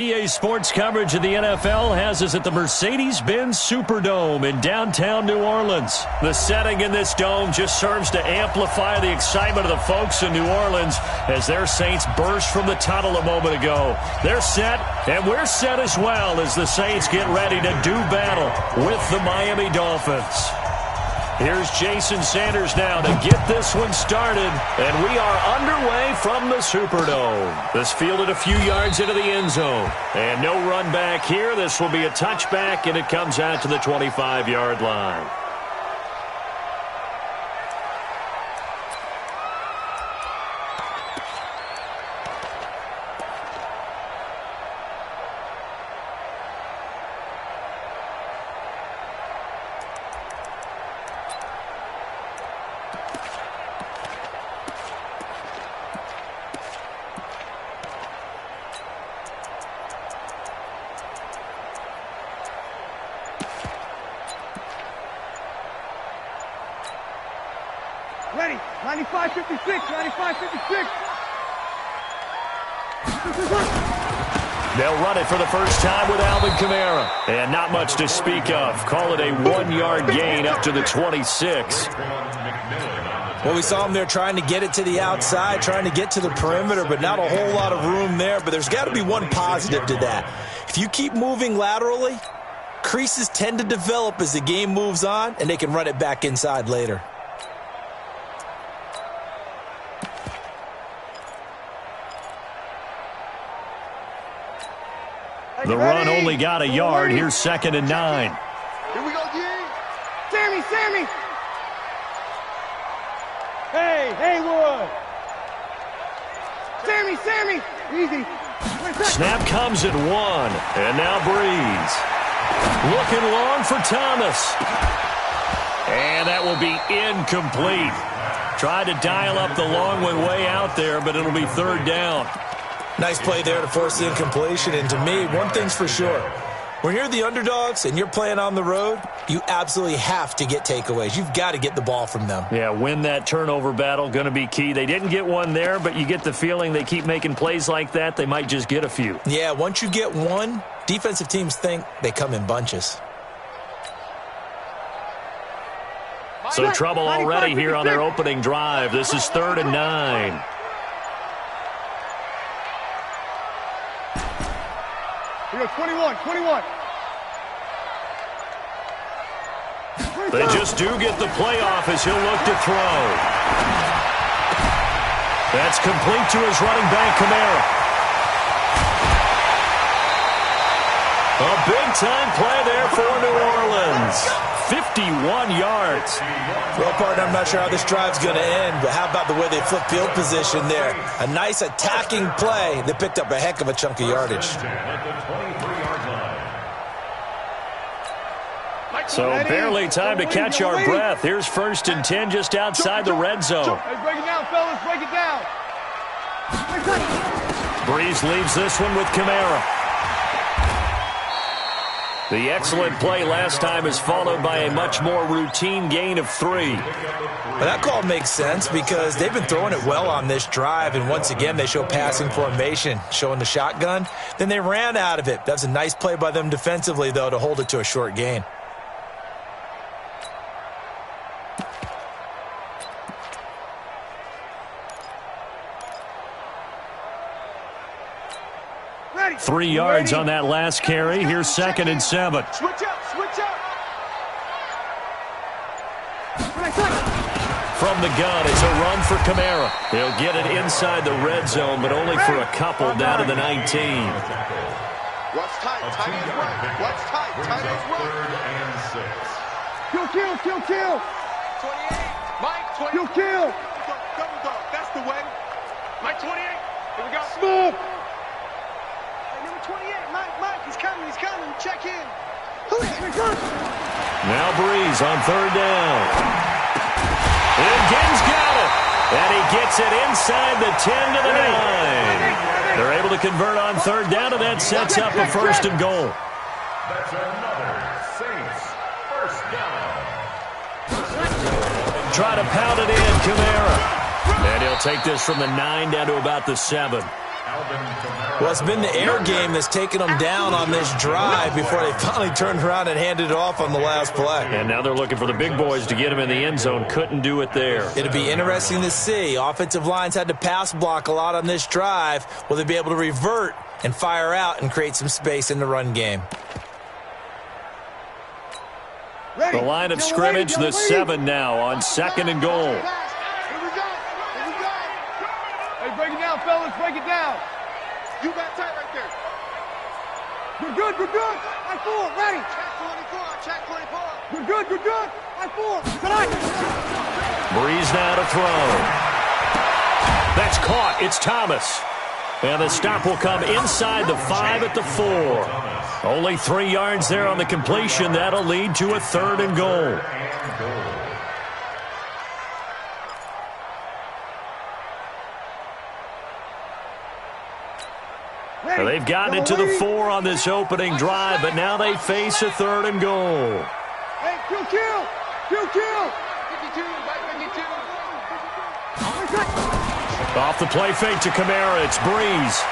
EA Sports coverage of the NFL has us at the Mercedes-Benz Superdome in downtown New Orleans. The setting in this dome just serves to amplify the excitement of the folks in New Orleans as their Saints burst from the tunnel a moment ago. They're set, and we're set as well as the Saints get ready to do battle with the Miami Dolphins. Here's Jason Sanders now to get this one started, and we are underway from the Superdome. This fielded a few yards into the end zone, and no run back here. This will be a touchback, and it comes out to the 25-yard line. Ready, 95-56, 95-56. They'll run it for the first time with Alvin Kamara. And not much to speak of. Call it a 1-yard gain up to the 26. Well, we saw him there trying to get it to the outside, trying to get to the perimeter, but not a whole lot of room there. But there's got to be one positive to that. If you keep moving laterally, creases tend to develop as the game moves on, and they can run it back inside later. The run only got a yard. Here's 2nd and 9. Here we go, G. Sammy. Hey, Haywood. Sammy. Easy. Snap comes at 1. And now Breeze. Looking long for Thomas. And that will be incomplete. Tried to dial up the long one way out there, but it'll be 3rd down. Nice play there to force the incompletion. And to me, one thing's for sure. When you're the underdogs and you're playing on the road, you absolutely have to get takeaways. You've got to get the ball from them. Yeah, win that turnover battle, going to be key. They didn't get one there, but you get the feeling they keep making plays like that, they might just get a few. Yeah, once you get one, defensive teams think they come in bunches. So trouble already here on their opening drive. This is 3rd and 9. Here we go, 21. They just do get the play off as he'll look to throw. That's complete to his running back, Kamara. A big-time play there for New Orleans. 51 yards. Well, partner, I'm not sure how this drive's going to end, but how about the way they flip field position there? A nice attacking play. They picked up a heck of a chunk of yardage. So barely time to catch our breath. Here's 1st and 10 just outside the red zone. Hey, break it down, fellas. Break it down. Breeze leaves this one with Kamara. The excellent play last time is followed by a much more routine gain of 3. Well, that call makes sense because they've been throwing it well on this drive, and once again they show passing formation, showing the shotgun. Then they ran out of it. That's a nice play by them defensively, though, to hold it to a short gain. Ready. 3 yards on that last carry. Here's 2nd and 7. Switch up. From the gun, it's a run for Kamara. He'll get it inside the red zone, but only for a couple down to the 19. What's tight? Tight is right. What's tight? Tight is right. Kill. 28. Mike, 28. Kill. Double dog. That's the way. Mike, 28. Here we go. Smooth. Number 28. Mike, he's coming. Check in. Now Breeze on 3rd down. And Gibbs got it. And he gets it inside the 10 to the 9. They're able to convert on 3rd down, and that sets up a 1st and goal. That's another Saints 1st down. Try to pound it in, Kamara. And he'll take this from the 9 down to about the 7. Well, it's been the air game that's taken them down on this drive before they finally turned around and handed it off on the last play. And now they're looking for the big boys to get him in the end zone. Couldn't do it there. It'll be interesting to see. Offensive lines had to pass block a lot on this drive. Will they be able to revert and fire out and create some space in the run game? The line of scrimmage, the 7 now on 2nd and goal. Here we go. Hey, break it down, fellas. Break it down. You got tight right there. We're good. I 4, ready. Check 24. We're good. I 4. Tonight. Breeze now to throw. That's caught. It's Thomas. And the stop will come inside the 5 at the 4. Only 3 yards there on the completion. That'll lead to a 3rd and goal. Well, they've gotten it to the 4 on this opening drive, but now they face a 3rd and goal. Hey, kill. 52 by 52. Off the play fake to Kamara. It's Breeze.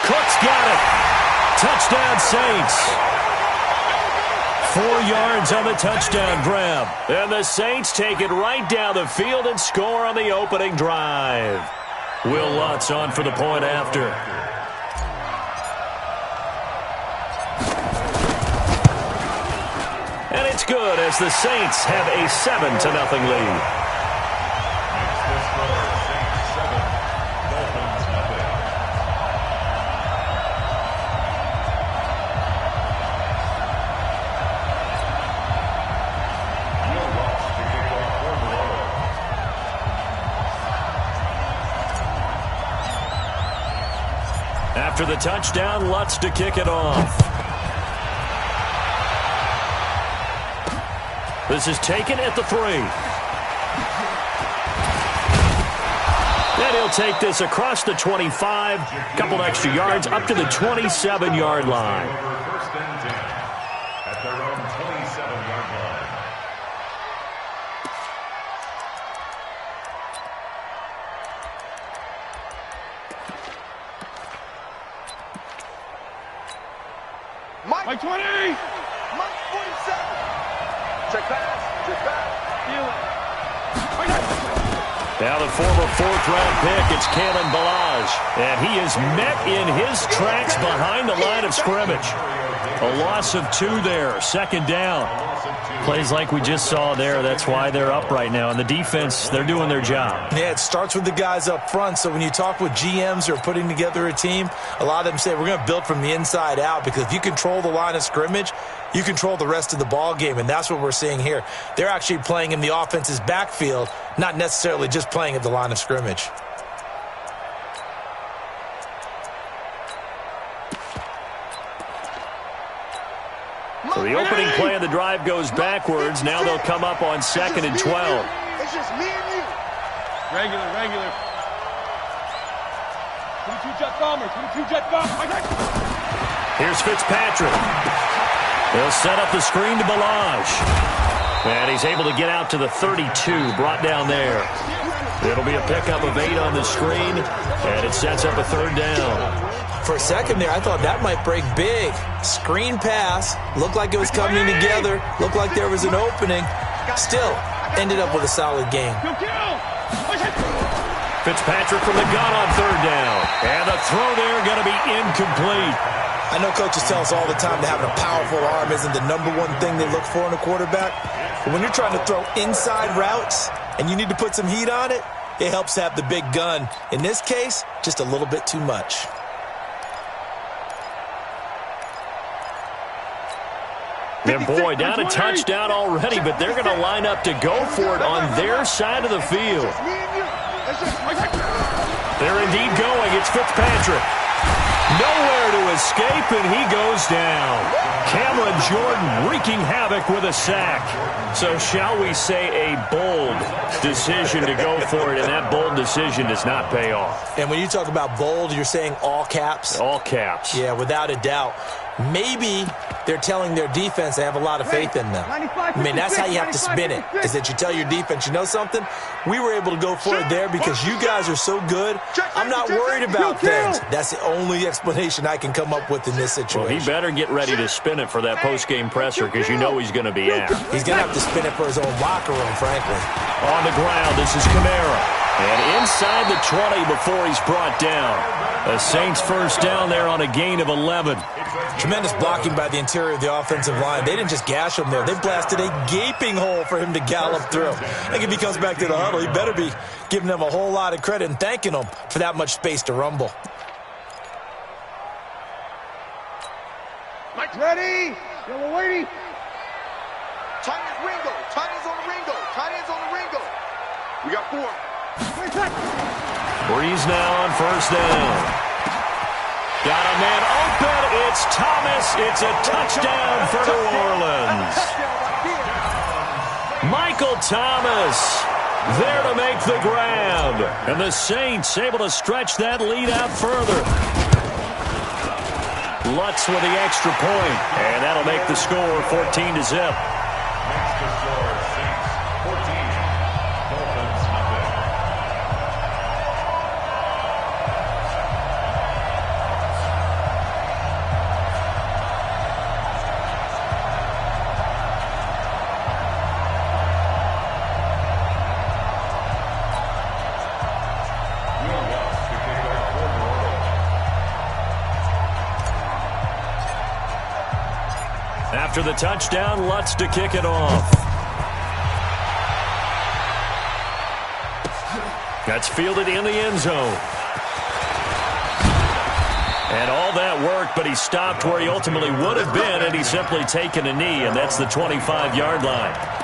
Cook's got it. Touchdown, Saints. 4 yards on the touchdown grab. And the Saints take it right down the field and score on the opening drive. Will Lutz on for the point after. And it's good as the Saints have a 7-0 lead. After the touchdown, Lutz to kick it off. This is taken at the 3. And he'll take this across the 25, couple extra yards, up to the 27-yard line. First and 10 at their own 27-yard line. Mike 20! Mike 47! Check pass. Feel it. Now the former 4th-round pick, it's Kalen Ballage. And he is met in his tracks behind the line of scrimmage. A loss of 2 there, 2nd down. Plays like we just saw there, that's why they're up right now. And the defense, they're doing their job. Yeah, it starts with the guys up front. So when you talk with GMs who are putting together a team, a lot of them say we're going to build from the inside out, because if you control the line of scrimmage, you control the rest of the ball game, and that's what we're seeing here. They're actually playing in the offense's backfield, not necessarily just playing at the line of scrimmage. So the opening play of the drive goes backwards. Now they'll come up on 2nd and 12. It's just me and you. Regular. 22 jet bomber. Here's Fitzpatrick. They'll set up the screen to Ballage. And he's able to get out to the 32, brought down there. It'll be a pickup of 8 on the screen, and it sets up a 3rd down. For a second there, I thought that might break big. Screen pass. Looked like it was coming together. Looked like there was an opening. Still, ended up with a solid game. Fitzpatrick from the gun on 3rd down. And the throw there going to be incomplete. I know coaches tell us all the time that having a powerful arm isn't the #1 thing they look for in a quarterback. But when you're trying to throw inside routes and you need to put some heat on it, it helps to have the big gun. In this case, just a little bit too much. And boy, down a touchdown already, but they're going to line up to go for it on their side of the field. They're indeed going. It's Fitzpatrick. Nowhere to escape, and he goes down. Cameron Jordan wreaking havoc with a sack. So shall we say a bold decision to go for it, and that bold decision does not pay off. And when you talk about bold, you're saying all caps? All caps. Yeah, without a doubt. maybe they're telling their defense they have a lot of faith in them. I mean, that's how you have to spin it, is that you tell your defense, you know something? We were able to go for it there because you guys are so good. I'm not worried about things. That's the only explanation I can come up with in this situation. Well, he better get ready to spin it for that post-game presser because you know he's going to be out. He's going to have to spin it for his own locker room, frankly. On the ground, this is Kamara. And inside the 20 before he's brought down. The Saints first down there on a gain of 11. Tremendous blocking by the interior of the offensive line. They didn't just gash him there. They blasted a gaping hole for him to gallop through. I think if he comes back to the huddle, he better be giving them a whole lot of credit and thanking them for that much space to rumble. Mike's ready. Yellow waiting. Tight ends Ringo. Tight ends on the Ringo. Tight ends on the Ringo. We got 4. Breeze now on first down. Got a man open. It's Thomas. It's a touchdown for New Orleans. Michael Thomas there to make the grab. And the Saints able to stretch that lead out further. Lutz with the extra point. And that'll make the score 14-0. After the touchdown, Lutz to kick it off. That's fielded in the end zone. And all that work, but he stopped where he ultimately would have been, and he's simply taken a knee, and that's the 25-yard line.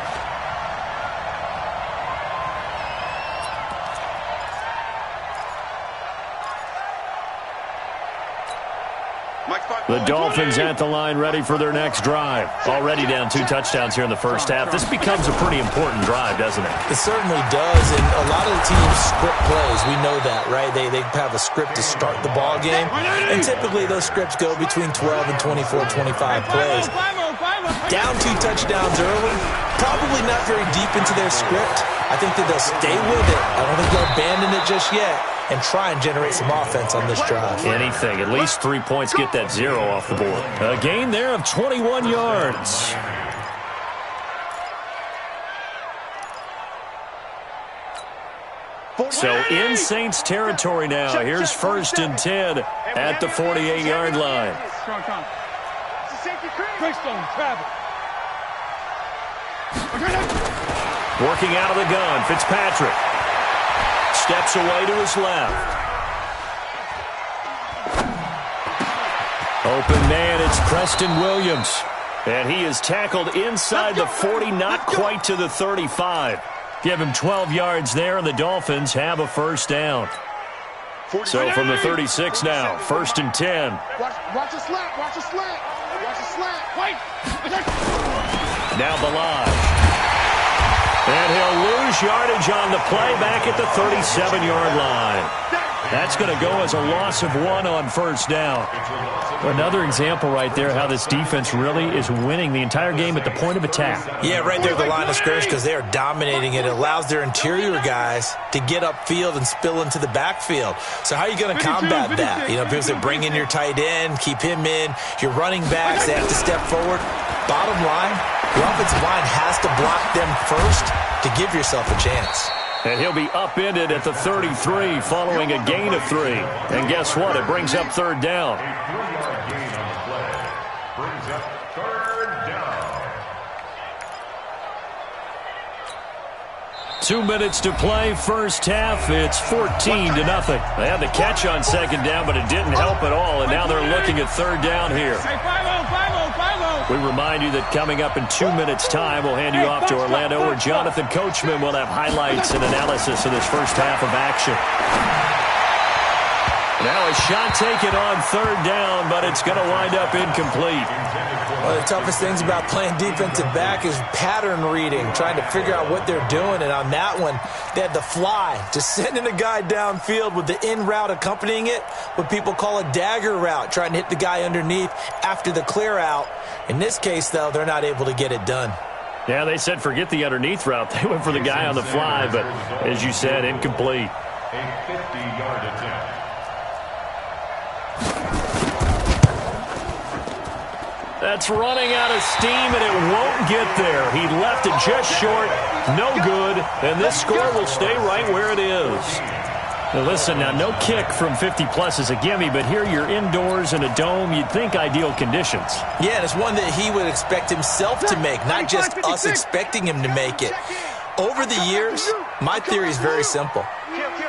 The Dolphins at the line ready for their next drive. Already down 2 touchdowns here in the first half. This becomes a pretty important drive, doesn't it? It certainly does, and a lot of the teams script plays. We know that, right? They have a script to start the ball game, and typically those scripts go between 12 and 24, 25 plays. Down 2 touchdowns early, probably not very deep into their script. I think that they'll stay with it. I don't think they'll abandon it just yet and try and generate some offense on this drive. Anything. At least 3 points. Get that 0 off the board. A gain there of 21 yards. So in Saints territory now. Here's 1st and 10 at the 48-yard line. Working out of the gun, Fitzpatrick. Steps away to his left. Open man, it's Preston Williams. And he is tackled inside the 40, not quite to the 35. Give him 12 yards there, and the Dolphins have a first down. So from the 36 now, 1st and 10. Watch the slant, watch the slant, watch the slant. Wait. Now Balaj. And he'll lose yardage on the play back at the 37-yard line. That's going to go as a loss of 1 on first down. Another example right there how this defense really is winning the entire game at the point of attack. Yeah, right there at the line of scrimmage because they are dominating it. It allows their interior guys to get upfield and spill into the backfield. So how are you going to combat that? You know, because they bring in your tight end, keep him in. Your running backs, they have to step forward. Bottom line, the offensive line has to block them first to give yourself a chance. And he'll be upended at the 33 following a gain of 3. And guess what? It brings up 3rd down. Brings up 3rd down. 2 minutes to play, first half. It's 14-0. They had the catch on 2nd down, but it didn't help at all. And now they're looking at 3rd down here. We remind you that coming up in 2 minutes' time, we'll hand you off to Orlando, where Jonathan Coachman will have highlights and analysis of this first half of action. Now a shot taken on third down, but it's going to wind up incomplete. One of the toughest things about playing defensive back is pattern reading, trying to figure out what they're doing. And on that one, they had the fly, just sending a guy downfield with the in route accompanying it, what people call a dagger route, trying to hit the guy underneath after the clear out. In this case, though, they're not able to get it done. Yeah, they said forget the underneath route. They went for the guy on the fly, but as you said, incomplete. A 50-yard attempt. That's running out of steam, and it won't get there. He left it just short, no good, and this score will stay right where it is. Now listen, now no kick from 50-plus is a gimme, but here you're indoors in a dome. You'd think ideal conditions. Yeah, and it's one that he would expect himself to make, not just us expecting him to make it. Over the years, my theory is very simple.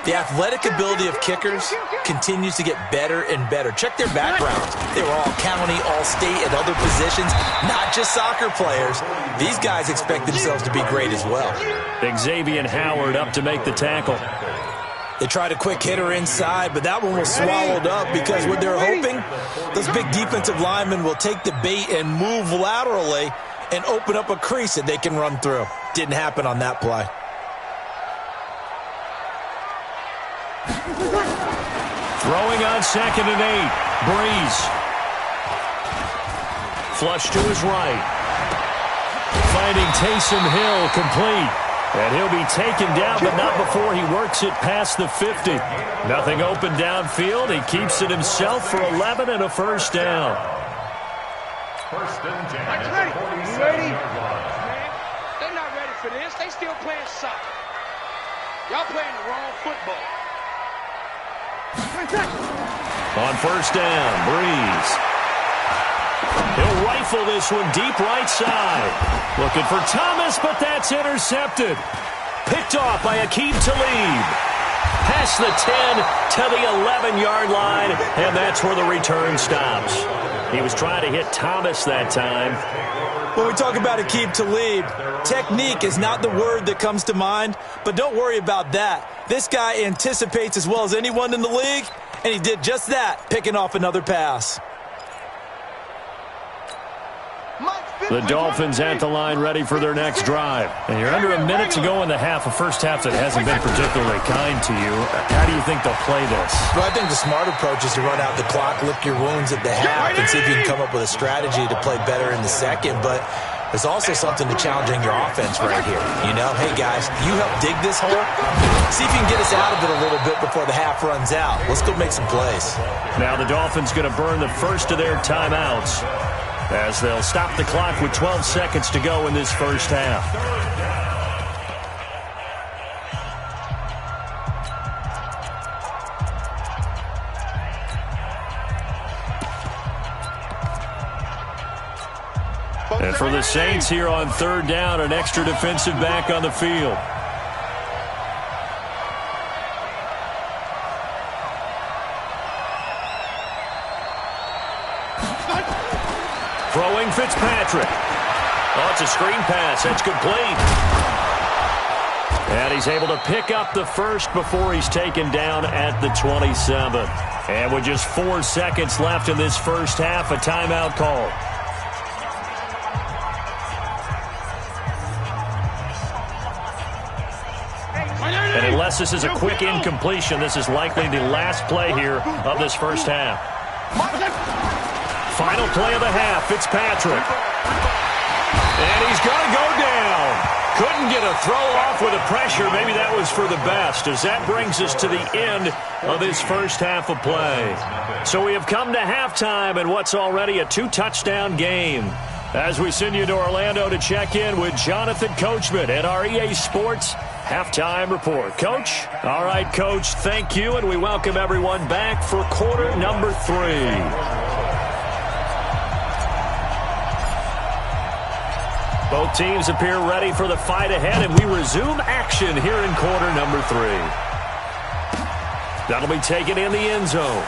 The athletic ability of kickers continues to get better and better. Check their backgrounds. They were all county, all state, at other positions, not just soccer players. These guys expect themselves to be great as well. Xavier Howard up to make the tackle. They tried a quick hitter inside, but that one was swallowed up because what they're hoping, those big defensive linemen will take the bait and move laterally and open up a crease that they can run through. Didn't happen on that play. Throwing on 2nd and 8. Breeze. Flush to his right. Finding Taysom Hill complete. And he'll be taken down, but not before he works it past the 50. Nothing open downfield. He keeps it himself for 11 and a first down. First and 10. You ready? They're not ready for this. They still playing soccer. Y'all playing the wrong football. On first down, Breeze. He'll rifle this one deep right side. Looking for Thomas, but that's intercepted. Picked off by Aqib Talib. Past the 10 to the 11-yard line, and that's where the return stops. He was trying to hit Thomas that time. When we talk about Aqib Talib, technique is not the word that comes to mind, but don't worry about that. This guy anticipates as well as anyone in the league, and he did just that, picking off another pass. The Dolphins at the line ready for their next drive. And you're under a minute to go in the half, a first half that hasn't been particularly kind to you. How do you think they'll play this? Well, I think the smart approach is to run out the clock, lick your wounds at the half, and see if you can come up with a strategy to play better in the second. But there's also something to challenging your offense right here. You know, hey, guys, you help dig this hole. See if you can get us out of it a little bit before the half runs out. Let's go make some plays. Now the Dolphins going to burn the first of their timeouts, as they'll stop the clock with 12 seconds to go in this first half. And for the Saints here on third down, an extra defensive back on the field. Throwing Fitzpatrick. Oh, it's a screen pass. That's complete. And he's able to pick up the first before he's taken down at the 27. And with just 4 seconds left in this first half, a timeout call. And unless this is a quick incompletion, this is likely the last play here of this first half. Final play of the half, Fitzpatrick. And he's going to go down. Couldn't get a throw off with the pressure. Maybe that was for the best, as that brings us to the end of this first half of play. So we have come to halftime in what's already a 2-touchdown game. As we send you to Orlando to check in with Jonathan Coachman at our EA Sports Halftime Report. Coach? All right, Coach, thank you, and we welcome everyone back for quarter number 3. Both teams appear ready for the fight ahead, and we resume action here in quarter number 3. That'll be taken in the end zone.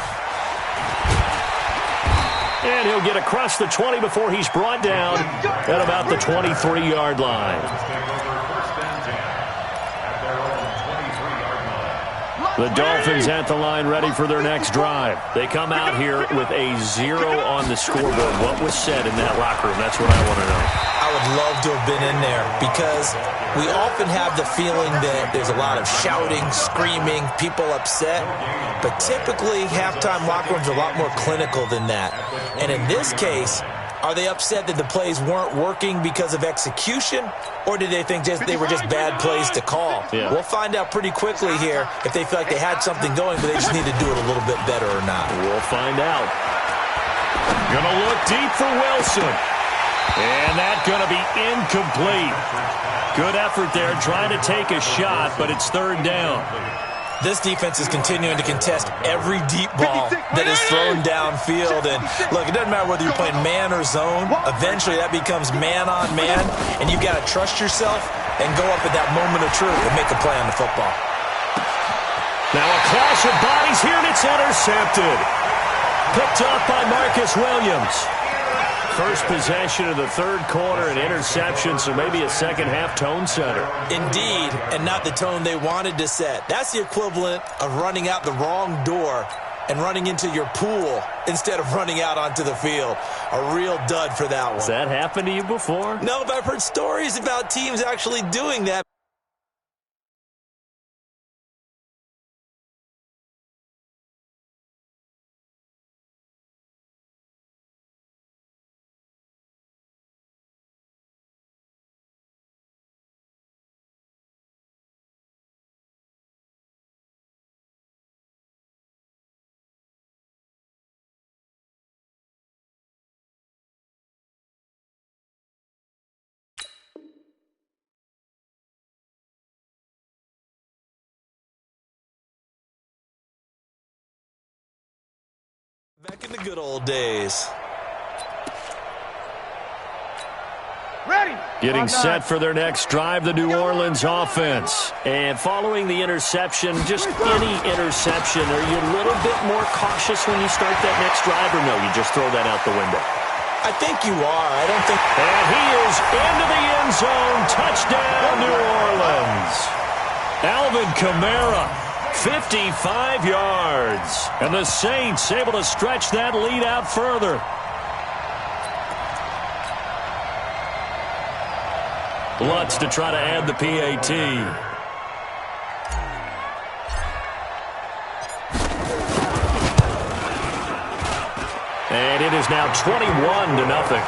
And he'll get across the 20 before he's brought down at about the 23-yard line. The Dolphins at the line ready for their next drive. They come out here with a 0 on the scoreboard. What was said in that locker room? That's what I want to know. I would love to have been in there because we often have the feeling that there's a lot of shouting, screaming, people upset. But typically, halftime locker rooms are a lot more clinical than that. And in this case, are they upset that the plays weren't working because of execution, or did they think they were just bad plays to call? Yeah. We'll find out pretty quickly here if they feel like they had something going, but they just need to do it a little bit better or not. We'll find out. Gonna look deep for Wilson. And that's gonna be incomplete. Good effort there, trying to take a shot, but it's third down. This defense is continuing to contest every deep ball that is thrown downfield. And, look, it doesn't matter whether you're playing man or zone. Eventually, that becomes man-on-man, and you've got to trust yourself and go up at that moment of truth and make a play on the football. Now a clash of bodies here, and it's intercepted. Picked up by Marcus Williams. First possession of the third quarter, an interception, so maybe a second-half tone setter. Indeed, and not the tone they wanted to set. That's the equivalent of running out the wrong door and running into your pool instead of running out onto the field. A real dud for that one. Has that happened to you before? No, but I've heard stories about teams actually doing that. Back in the good old days. Ready. Getting set for their next drive, the New Orleans offense. And following the interception, just any interception, are you a little bit more cautious when you start that next drive, or no, you just throw that out the window? I think you are. I don't think... And he is into the end zone. Touchdown, New Orleans. Alvin Kamara, 55 yards. And the Saints able to stretch that lead out further. Lutz to try to add the PAT. And it is now 21-0.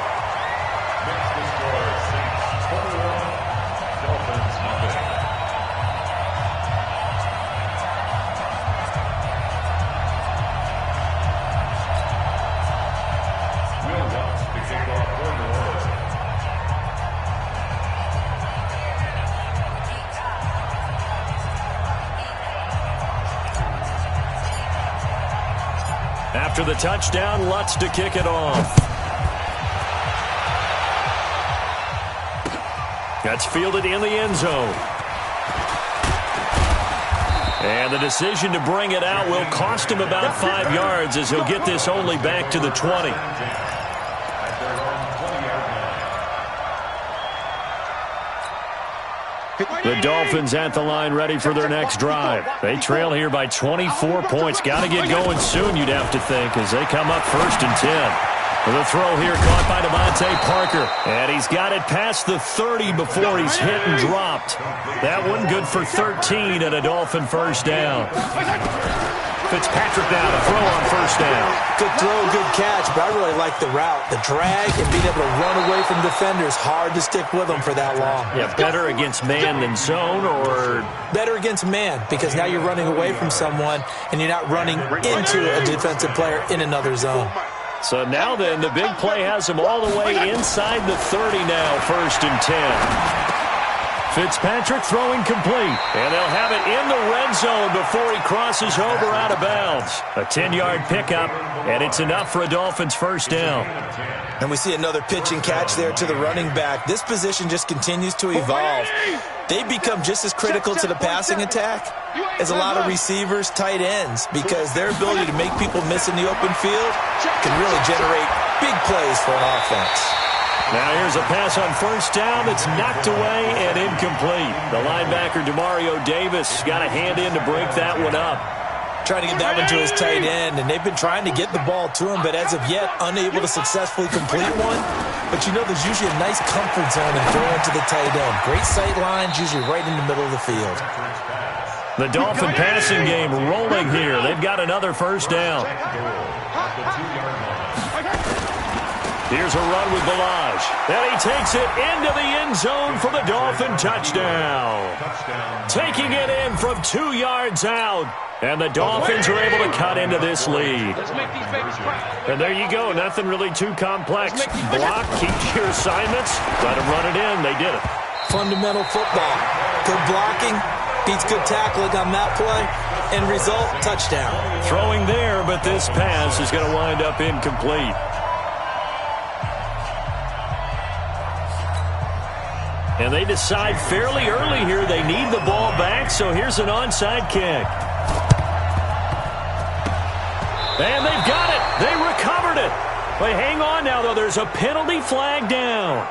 After the touchdown, Lutz to kick it off. That's fielded in the end zone. And the decision to bring it out will cost him about 5 yards as he'll get this only back to the 20. The Dolphins at the line ready for their next drive. They trail here by 24 points. Got to get going soon, you'd have to think, as they come up 1st and 10. The throw here caught by Devontae Parker. And he's got it past the 30 before he's hit and dropped. That one good for 13 and a Dolphin first down. Fitzpatrick now to throw on first down. Good throw, good catch, but I really like the route. The drag and being able to run away from defenders, hard to stick with them for that long. Yeah, better against man than zone, or? Better against man, because now you're running away from someone and you're not running into a defensive player in another zone. So now then, the big play has him all the way inside the 30 now, 1st and 10. Fitzpatrick throwing complete, and they'll have it in the red zone before he crosses over out of bounds. A 10-yard pickup, and it's enough for a Dolphins first down. And we see another pitch and catch there to the running back. This position just continues to evolve. They become just as critical to the passing attack as a lot of receivers, tight ends, because their ability to make people miss in the open field can really generate big plays for an offense. Now here's a pass on first down that's knocked away and incomplete. The linebacker, Demario Davis, got a hand in to break that one up. Trying to get that one to his tight end, and they've been trying to get the ball to him, but as of yet, unable to successfully complete one. But you know there's usually a nice comfort zone in throwing to the tight end. Great sight lines, usually right in the middle of the field. The Dolphin passing game rolling here. They've got another first down. Here's a run with Balaj. And he takes it into the end zone for the Dolphin touchdown. Taking it in from 2 yards out. And the Dolphins are able to cut into this lead. And there you go. Nothing really too complex. Block, keep your assignments. Let them run it in. They did it. Fundamental football. Good blocking. Beats good tackling on that play. End result, touchdown. Throwing there, but this pass is going to wind up incomplete. And they decide fairly early here they need the ball back, so here's an onside kick. And they've got it. They recovered it. But hang on now, though. There's a penalty flag down.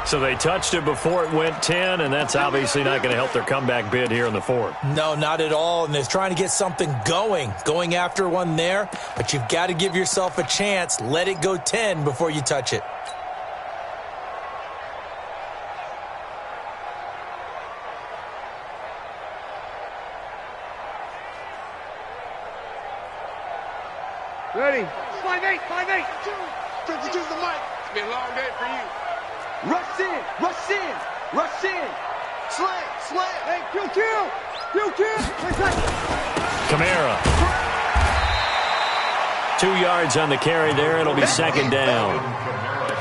So they touched it before it went 10, and that's obviously not going to help their comeback bid here in the fourth. No, not at all, and they're trying to get something going after one there. But you've got to give yourself a chance. Let it go 10 before you touch it. Ready? 5-8, 5-8. 52's the mic. It's been a long day for you. Rush in, rush in, rush in. Slam. Hey, kill. Kamara. 2 yards on the carry there. It'll be second down.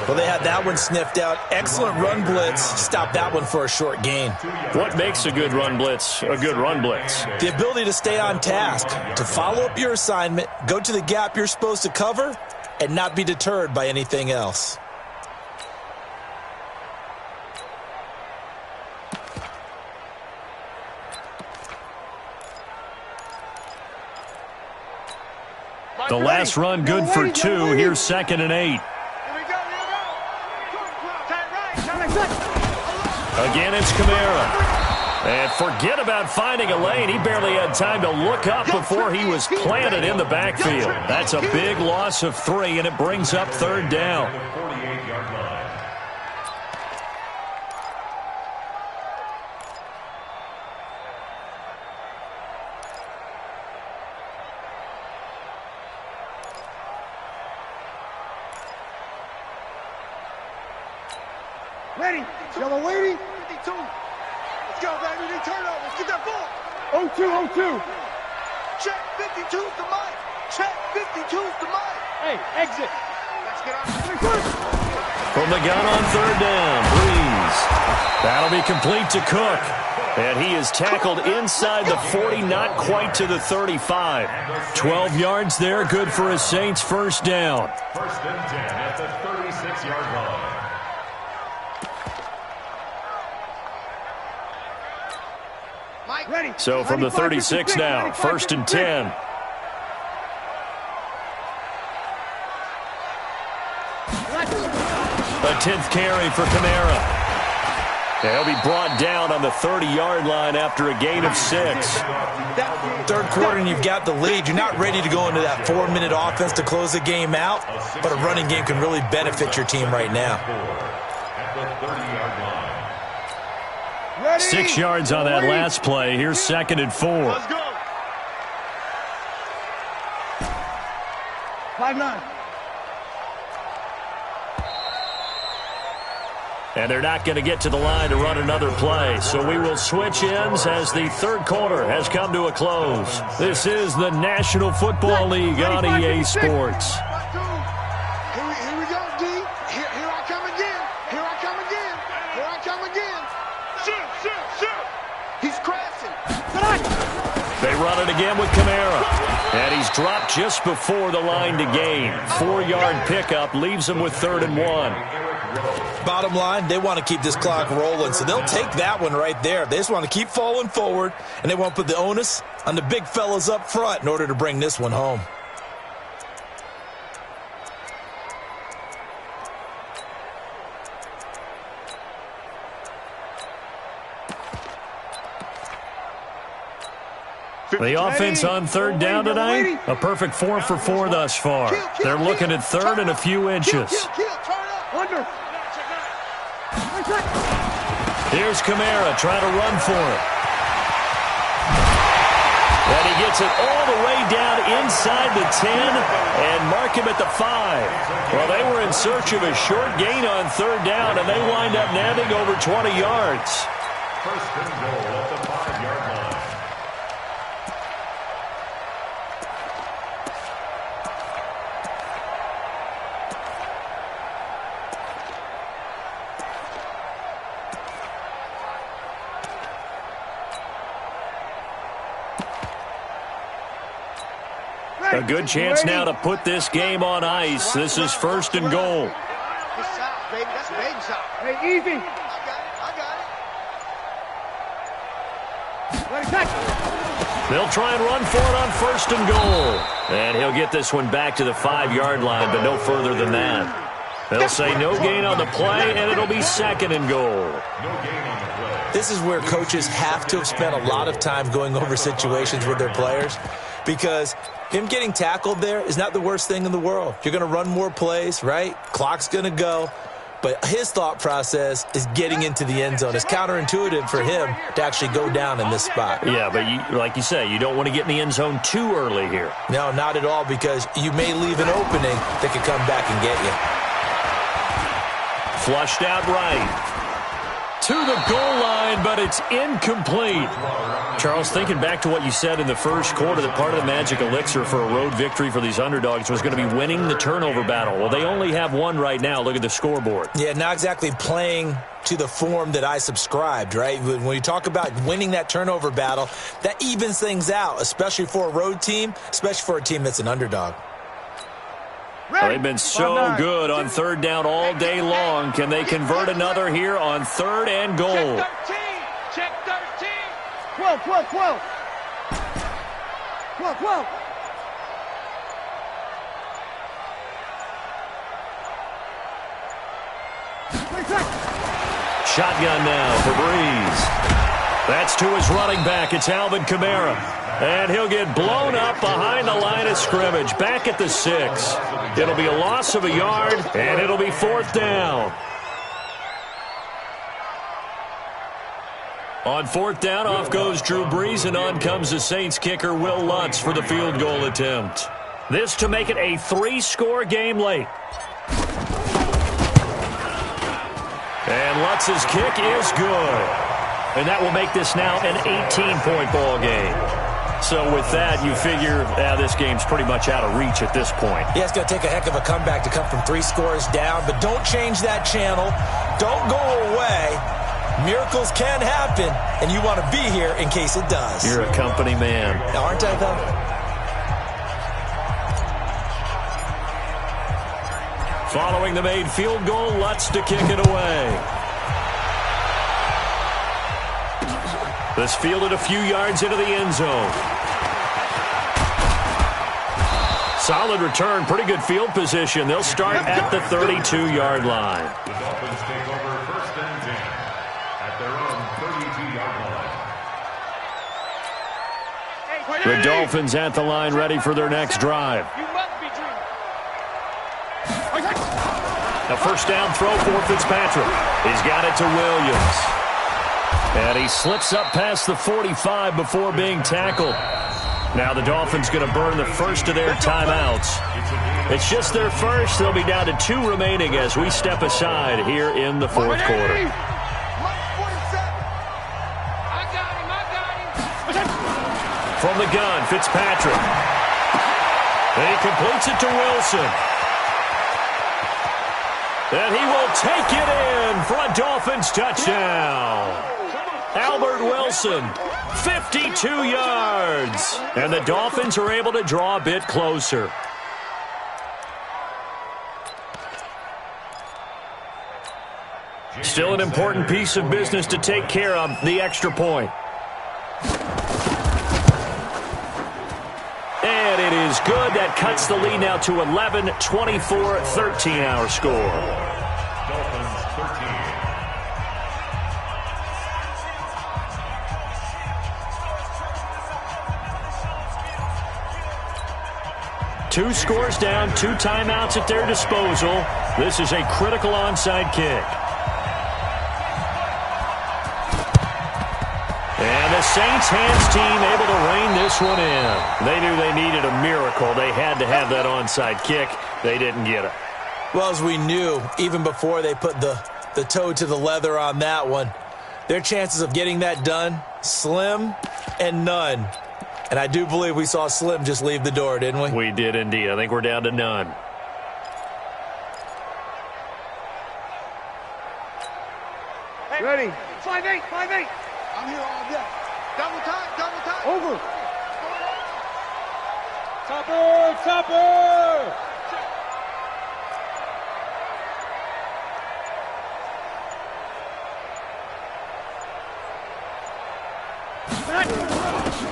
Well, they had that one sniffed out. Excellent run blitz. Stop that one for a short gain. What makes a good run blitz a good run blitz? The ability to stay on task, to follow up your assignment, go to the gap you're supposed to cover, and not be deterred by anything else. The last run good for 2. Here's 2nd and 8. Again, it's Kamara. And forget about finding a lane. He barely had time to look up before he was planted in the backfield. That's a big loss of 3, and it brings up 3rd down. Ready? Y'all are waiting? 52. Let's go, baby. They turn over. Let's get that ball. 0-2. Check 52's the mic. Check 52's the mic. Hey, exit. Let's get out. From the gun on 3rd down, Breeze. That'll be complete to Cook. And he is tackled inside the 40, not quite to the 35. 12 yards there, good for a Saints first down. 1st and 10 at the 36-yard line. So from the 36 now, 1st and 10. A 10th carry for Kamara. He'll be brought down on the 30-yard line after a gain of 6. 3rd quarter and you've got the lead. You're not ready to go into that 4-minute offense to close the game out, but a running game can really benefit your team right now. At the 30-yard line. 6 yards on that last play. Here's 2nd and 4. Let's go. 5-9. And they're not going to get to the line to run another play. So we will switch ends as the 3rd quarter has come to a close. This is the National Football League on EA Sports. Here we go, D. Here I come again. Here I come again. Here I come again. Shoot. He's crashing. They run it again with Kamara. And he's dropped just before the line to gain. 4-yard pickup leaves him with 3rd and 1. Bottom line, they want to keep this clock rolling, so they'll take that one right there. They just want to keep falling forward, and they want to put the onus on the big fellas up front in order to bring this one home. The offense on third down tonight, a perfect 4 for 4 thus far. They're looking at third and a few inches. Here's Kamara trying to run for it. And he gets it all the way down inside the 10 and mark him at the 5. Well, they were in search of a short gain on third down, and they wind up nabbing over 20 yards. First and goal at the 5-yard line. A good chance now to put this game on ice. This is first and goal. Hey, easy. I got it. They'll try and run for it on first and goal. And he'll get this one back to the 5-yard line, but no further than that. They'll say no gain on the play, and it'll be second and goal. This is where coaches have to have spent a lot of time going over situations with their players, because him getting tackled there is not the worst thing in the world. You're going to run more plays, right? Clock's going to go. But his thought process is getting into the end zone. It's counterintuitive for him to actually go down in this spot. Yeah, but like you say, you don't want to get in the end zone too early here. No, not at all, because you may leave an opening that could come back and get you. Flushed out right. To the goal line, but it's incomplete. Charles, thinking back to what you said in the first quarter, that part of the magic elixir for a road victory for these underdogs was going to be winning the turnover battle. Well, they only have one right now. Look at the scoreboard. Yeah, not exactly playing to the form that I subscribed, right? When you talk about winning that turnover battle, that evens things out, especially for a road team, especially for a team that's an underdog. Well, they've been so good on third down all day long. Can they convert another here on third and goal? Check 13. 12. 12. Shotgun now for Breeze. That's to his running back. It's Alvin Kamara. And he'll get blown up behind the line of scrimmage, back at the 6. It'll be a loss of a yard, and it'll be fourth down. On fourth down, off goes Drew Brees, and on comes the Saints kicker, Will Lutz, for the field goal attempt. This to make it a 3-score game late. And Lutz's kick is good. And that will make this now an 18-point ball game. So with that, you figure this game's pretty much out of reach at this point. Yeah, it's going to take a heck of a comeback to come from 3 scores down, but don't change that channel. Don't go away. Miracles can happen, and you want to be here in case it does. You're a company man. Aren't I, though? Following the made field goal, Lutz to kick it away. This fielded a few yards into the end zone. Solid return, pretty good field position. They'll start at the 32-yard line. The Dolphins take over first and 10 at their own 32-yard line. The Dolphins at the line, ready for their next drive. A first down throw for Fitzpatrick. He's got it to Williams. And he slips up past the 45 before being tackled. Now the Dolphins going to burn the first of their timeouts. It's just their first. They'll be down to 2 remaining as we step aside here in the fourth quarter. From the gun, Fitzpatrick. And he completes it to Wilson. And he will take it in for a Dolphins touchdown. Albert Wilson, 52 yards. And the Dolphins are able to draw a bit closer. Still an important piece of business to take care of, the extra point. And it is good. That cuts the lead now to 11, 24, 13 our score. Dolphins 13. 2 scores down, 2 timeouts at their disposal. This is a critical onside kick. And the Saints hands team able to rein this one in. They knew they needed a miracle. They had to have that onside kick. They didn't get it. Well, as we knew, even before they put the toe to the leather on that one, their chances of getting that done, slim and none. And I do believe we saw Slim just leave the door, didn't we? We did indeed. I think we're down to none. Hey, ready? 5-8, 5-8. I'm here all day. Double time, double time. Over. Topper, topper.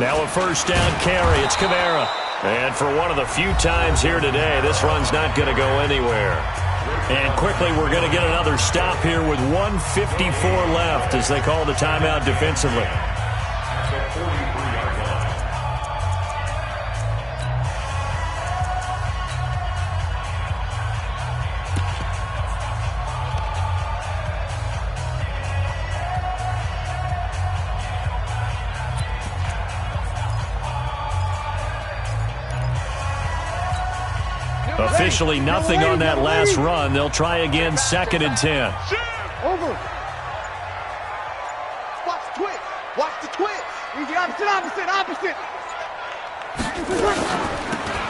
Now a first down carry. It's Kamara. And for one of the few times here today, this run's not going to go anywhere. And quickly, we're going to get another stop here with 1:54 left as they call the timeout defensively. Officially nothing on that last run. They'll try again, 2nd and 10. Over. Watch the twist. Watch the twist. Easy, opposite.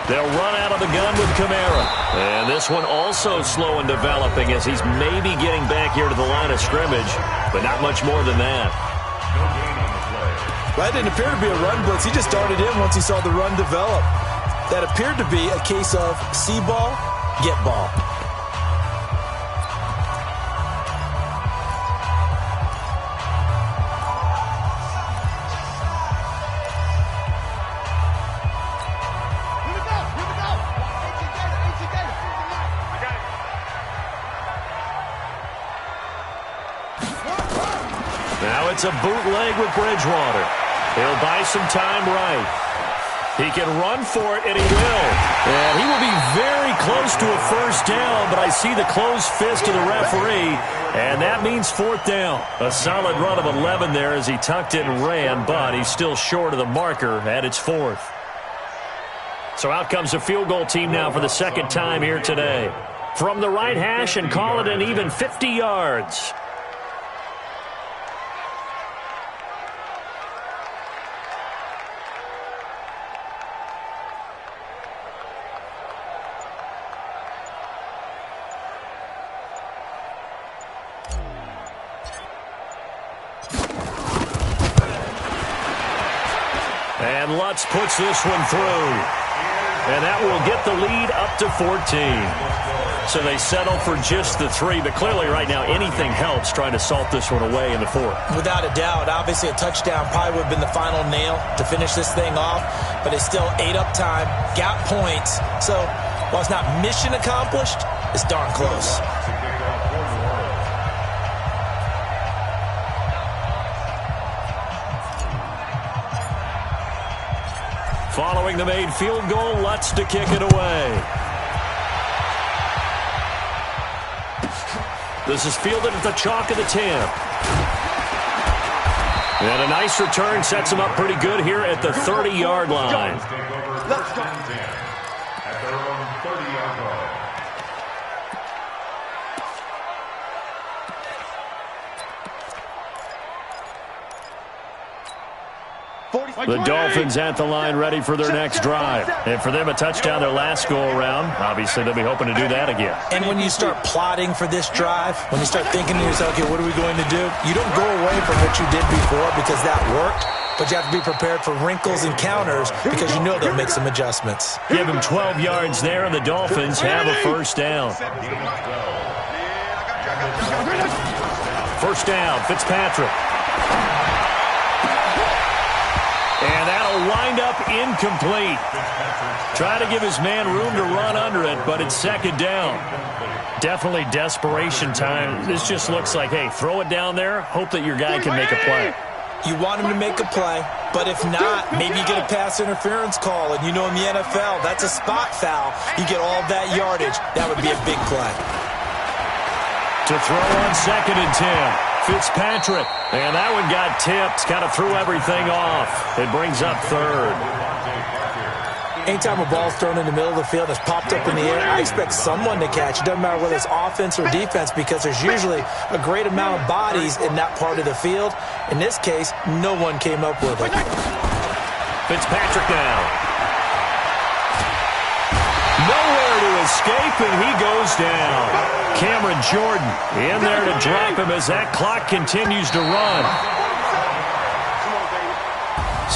They'll run out of the gun with Kamara. And this one also slow in developing as he's maybe getting back here to the line of scrimmage, but not much more than that. Well, it didn't appear to be a run blitz. He just darted in once he saw the run develop. That appeared to be a case of see ball, get ball. Here we go. Now it's a bootleg with Bridgewater. He'll buy some time right. He can run for it, and he will. And he will be very close to a first down, but I see the closed fist of the referee, and that means 4th down. A solid run of 11 there as he tucked it and ran, but he's still short of the marker, and it's 4th. So out comes the field goal team now for the 2nd time here today. From the right hash and call it an even 50 yards. And Lutz puts this one through. And that will get the lead up to 14. So they settle for just the 3. But clearly right now anything helps trying to salt this one away in the 4th. Without a doubt. Obviously a touchdown probably would have been the final nail to finish this thing off. But it's still 8 up time. Got points. So while it's not mission accomplished, it's darn close. Following the made field goal, Lutz to kick it away. This is fielded at the chalk of the 10. And a nice return sets him up pretty good here at the 30-yard line. Let's go. At their own 30-yard line. The Dolphins at the line ready for their next drive. And for them, a touchdown their last go-around. Obviously, they'll be hoping to do that again. And when you start plotting for this drive, when you start thinking to yourself, okay, what are we going to do? You don't go away from what you did before because that worked, but you have to be prepared for wrinkles and counters because you know they'll make some adjustments. Give them 12 yards there, and the Dolphins have a first down. First down, Fitzpatrick. And that'll wind up incomplete. Try to give his man room to run under it, but it's 2nd down. Definitely desperation time. This just looks like, hey, throw it down there, hope that your guy can make a play. You want him to make a play, but if not, maybe you get a pass interference call, and you know in the NFL, that's a spot foul. You get all that yardage. That would be a big play. To throw on 2nd and 10, Fitzpatrick. And that one got tipped, kind of threw everything off. It brings up 3rd. Anytime a ball's thrown in the middle of the field and it's popped up in the air, I expect someone to catch. It doesn't matter whether it's offense or defense, because there's usually a great amount of bodies in that part of the field. In this case, no one came up with it. Fitzpatrick now. Nowhere to escape, and he goes down. Cameron Jordan in there to drop him as that clock continues to run.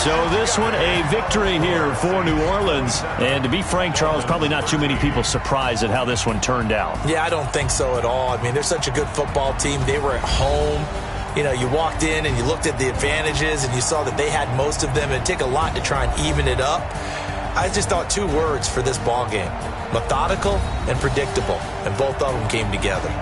So this one, a victory here for New Orleans. And to be frank, Charles, probably not too many people surprised at how this one turned out. Yeah, I don't think so at all. I mean, they're such a good football team. They were at home. You know, you walked in and you looked at the advantages and you saw that they had most of them. It'd take a lot to try and even it up. I just thought 2 words for this ball game: methodical and predictable. And both of them came together.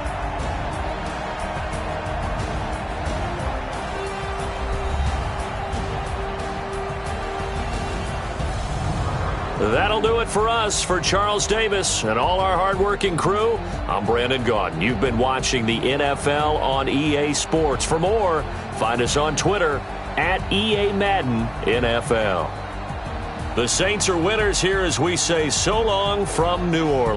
That'll do it for us. For Charles Davis and all our hardworking crew, I'm Brandon Gaudin. You've been watching the NFL on EA Sports. For more, find us on Twitter at EA Madden NFL. The Saints are winners here as we say so long from New Orleans.